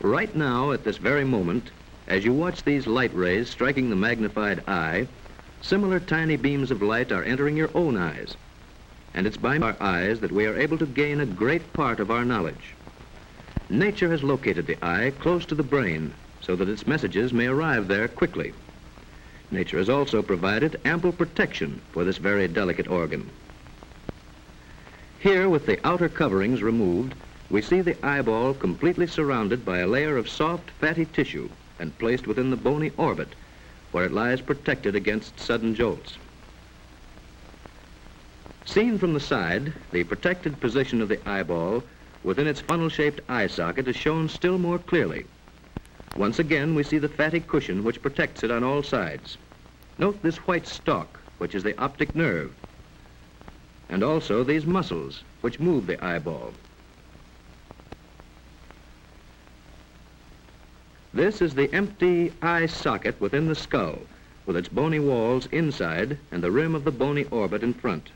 Right now, at this very moment, as you watch these light rays striking the magnified eye, similar tiny beams of light are entering your own eyes. And it's by our eyes that we are able to gain a great part of our knowledge. Nature has located the eye close to the brain so that its messages may arrive there quickly. Nature has also provided ample protection for this very delicate organ. Here, with the outer coverings removed, we see the eyeball completely surrounded by a layer of soft, fatty tissue and placed within the bony orbit, where it lies protected against sudden jolts. Seen from the side, the protected position of the eyeball within its funnel-shaped eye socket is shown still more clearly. Once again, we see the fatty cushion which protects it on all sides. Note this white stalk, which is the optic nerve, and also these muscles, which move the eyeball. This is the empty eye socket within the skull, with its bony walls inside and the rim of the bony orbit in front.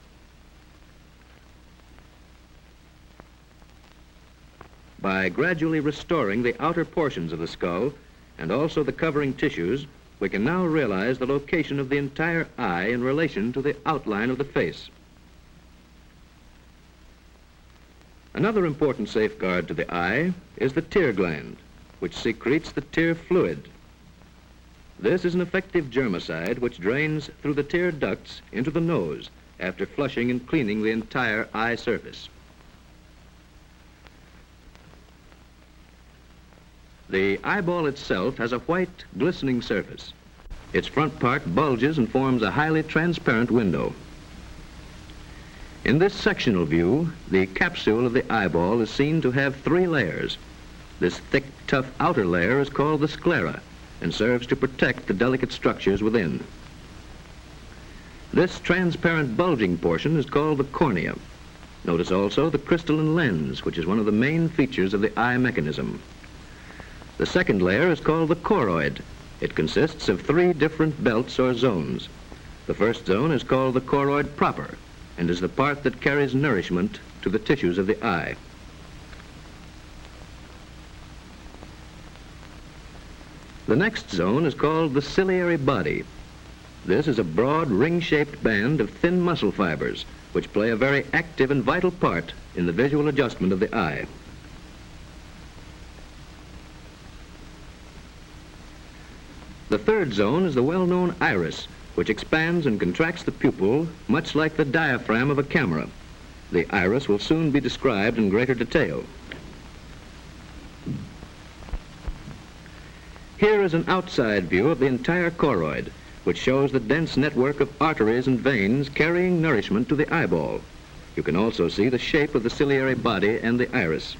By gradually restoring the outer portions of the skull and also the covering tissues, we can now realize the location of the entire eye in relation to the outline of the face. Another important safeguard to the eye is the tear gland, which secretes the tear fluid. This is an effective germicide which drains through the tear ducts into the nose after flushing and cleaning the entire eye surface. The eyeball itself has a white, glistening surface. Its front part bulges and forms a highly transparent window. In this sectional view, the capsule of the eyeball is seen to have 3 layers. This thick, tough outer layer is called the sclera and serves to protect the delicate structures within. This transparent bulging portion is called the cornea. Notice also the crystalline lens, which is one of the main features of the eye mechanism. The second layer is called the choroid. It consists of 3 different belts or zones. The first zone is called the choroid proper and is the part that carries nourishment to the tissues of the eye. The next zone is called the ciliary body. This is a broad ring-shaped band of thin muscle fibers which play a very active and vital part in the visual adjustment of the eye. The third zone is the well-known iris, which expands and contracts the pupil much like the diaphragm of a camera. The iris will soon be described in greater detail. Here is an outside view of the entire choroid, which shows the dense network of arteries and veins carrying nourishment to the eyeball. You can also see the shape of the ciliary body and the iris.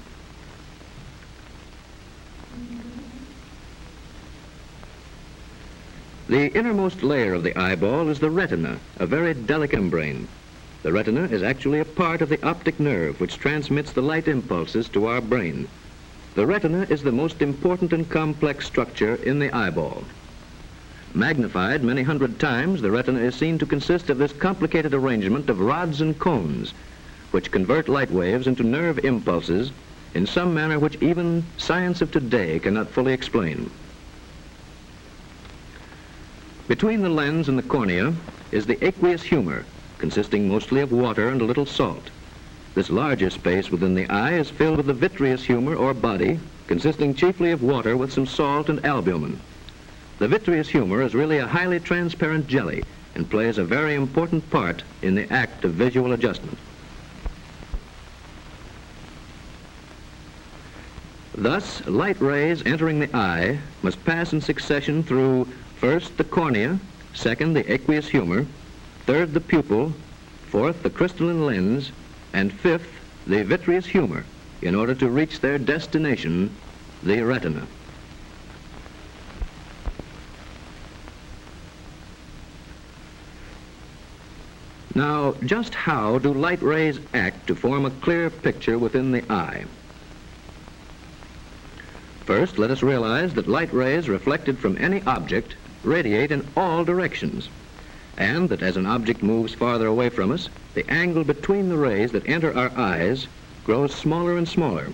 The innermost layer of the eyeball is the retina, a very delicate membrane. The retina is actually a part of the optic nerve which transmits the light impulses to our brain. The retina is the most important and complex structure in the eyeball. Magnified many hundred times, the retina is seen to consist of this complicated arrangement of rods and cones, which convert light waves into nerve impulses in some manner which even science of today cannot fully explain. Between the lens and the cornea is the aqueous humor, consisting mostly of water and a little salt. This larger space within the eye is filled with the vitreous humor or body, consisting chiefly of water with some salt and albumin. The vitreous humor is really a highly transparent jelly and plays a very important part in the act of visual adjustment. Thus, light rays entering the eye must pass in succession through first the cornea, second the aqueous humor, third the pupil, fourth the crystalline lens, and fifth the vitreous humor in order to reach their destination, the retina. Now, just how do light rays act to form a clear picture within the eye? First, let us realize that light rays reflected from any object radiate in all directions, and that as an object moves farther away from us, the angle between the rays that enter our eyes grows smaller and smaller.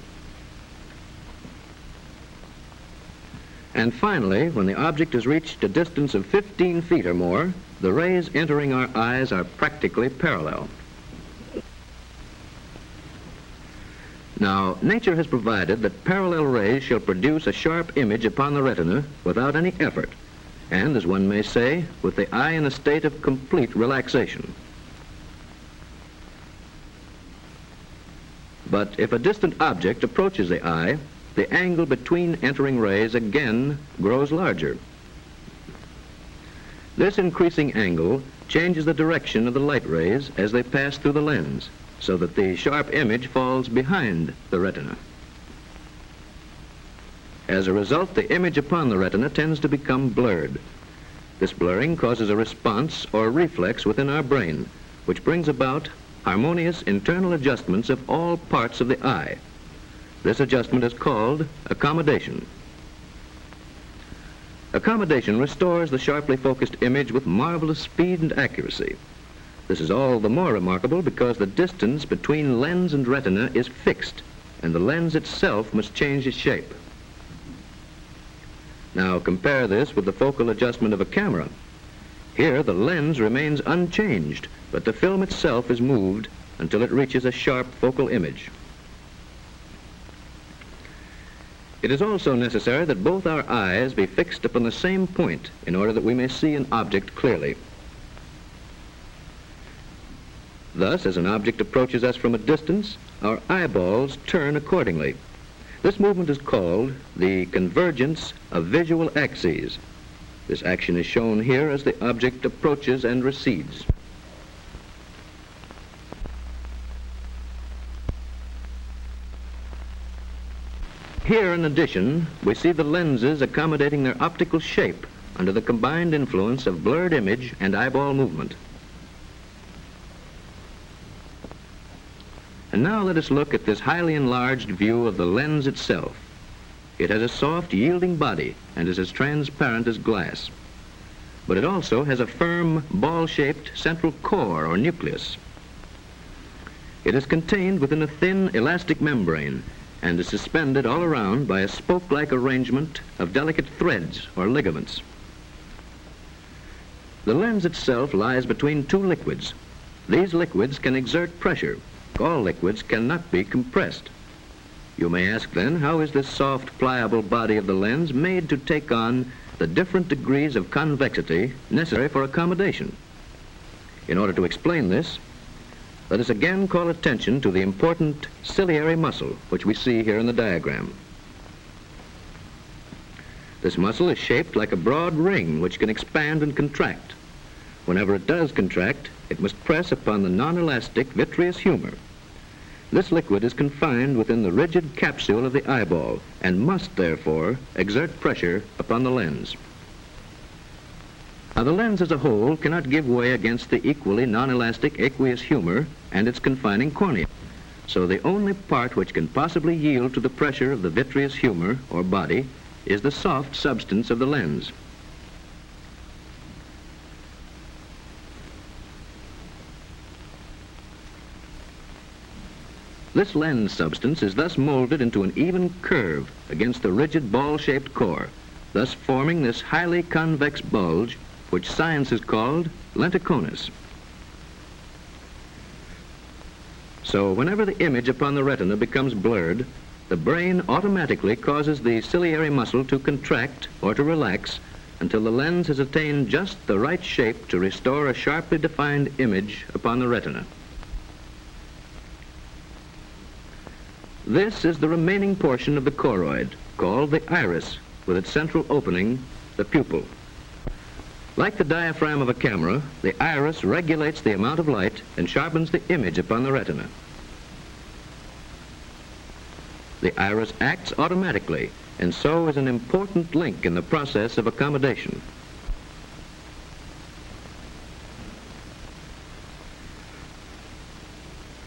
And finally, when the object has reached a distance of 15 feet or more, the rays entering our eyes are practically parallel. Now, nature has provided that parallel rays shall produce a sharp image upon the retina without any effort, and, as one may say, with the eye in a state of complete relaxation. But if a distant object approaches the eye, the angle between entering rays again grows larger. This increasing angle changes the direction of the light rays as they pass through the lens, so that the sharp image falls behind the retina. As a result, the image upon the retina tends to become blurred. This blurring causes a response or reflex within our brain, which brings about harmonious internal adjustments of all parts of the eye. This adjustment is called accommodation. Accommodation restores the sharply focused image with marvelous speed and accuracy. This is all the more remarkable because the distance between lens and retina is fixed, and the lens itself must change its shape. Now compare this with the focal adjustment of a camera. Here the lens remains unchanged, but the film itself is moved until it reaches a sharp focal image. It is also necessary that both our eyes be fixed upon the same point in order that we may see an object clearly. Thus, as an object approaches us from a distance, our eyeballs turn accordingly. This movement is called the convergence of visual axes. This action is shown here as the object approaches and recedes. Here, in addition, we see the lenses accommodating their optical shape under the combined influence of blurred image and eyeball movement. And now let us look at this highly enlarged view of the lens itself. It has a soft, yielding body and is as transparent as glass. But it also has a firm, ball-shaped central core or nucleus. It is contained within a thin, elastic membrane and is suspended all around by a spoke-like arrangement of delicate threads or ligaments. The lens itself lies between two liquids. These liquids can exert pressure. All liquids cannot be compressed. You may ask then, how is this soft, pliable body of the lens made to take on the different degrees of convexity necessary for accommodation? In order to explain this, let us again call attention to the important ciliary muscle, which we see here in the diagram. This muscle is shaped like a broad ring which can expand and contract. Whenever it does contract, it must press upon the non-elastic vitreous humor. This liquid is confined within the rigid capsule of the eyeball and must, therefore, exert pressure upon the lens. Now, the lens as a whole cannot give way against the equally non-elastic aqueous humor and its confining cornea. So the only part which can possibly yield to the pressure of the vitreous humor or body is the soft substance of the lens. This lens substance is thus molded into an even curve against the rigid ball-shaped core, thus forming this highly convex bulge which science has called lenticonus. So whenever the image upon the retina becomes blurred, the brain automatically causes the ciliary muscle to contract or to relax until the lens has attained just the right shape to restore a sharply defined image upon the retina. This is the remaining portion of the choroid, called the iris, with its central opening, the pupil. Like the diaphragm of a camera, the iris regulates the amount of light and sharpens the image upon the retina. The iris acts automatically, and so is an important link in the process of accommodation.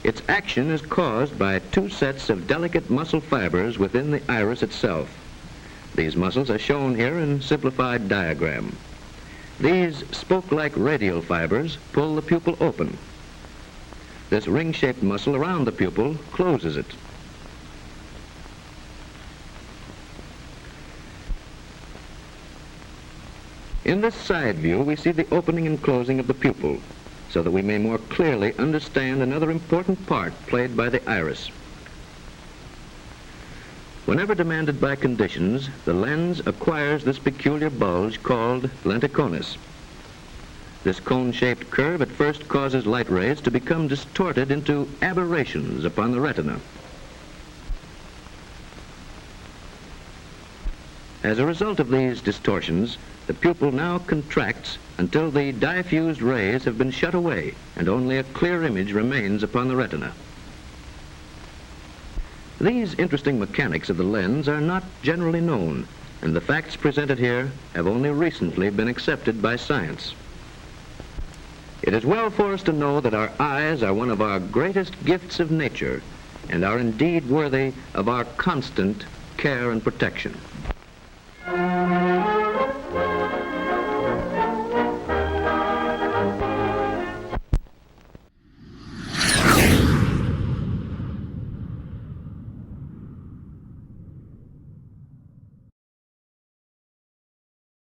Its action is caused by two sets of delicate muscle fibers within the iris itself. These muscles are shown here in simplified diagram. These spoke-like radial fibers pull the pupil open. This ring-shaped muscle around the pupil closes it. In this side view, we see the opening and closing of the pupil, so that we may more clearly understand another important part played by the iris. Whenever demanded by conditions, the lens acquires this peculiar bulge called lenticonus. This cone-shaped curve at first causes light rays to become distorted into aberrations upon the retina. As a result of these distortions, the pupil now contracts until the diffused rays have been shut away and only a clear image remains upon the retina. These interesting mechanics of the lens are not generally known, and the facts presented here have only recently been accepted by science. It is well for us to know that our eyes are one of our greatest gifts of nature and are indeed worthy of our constant care and protection.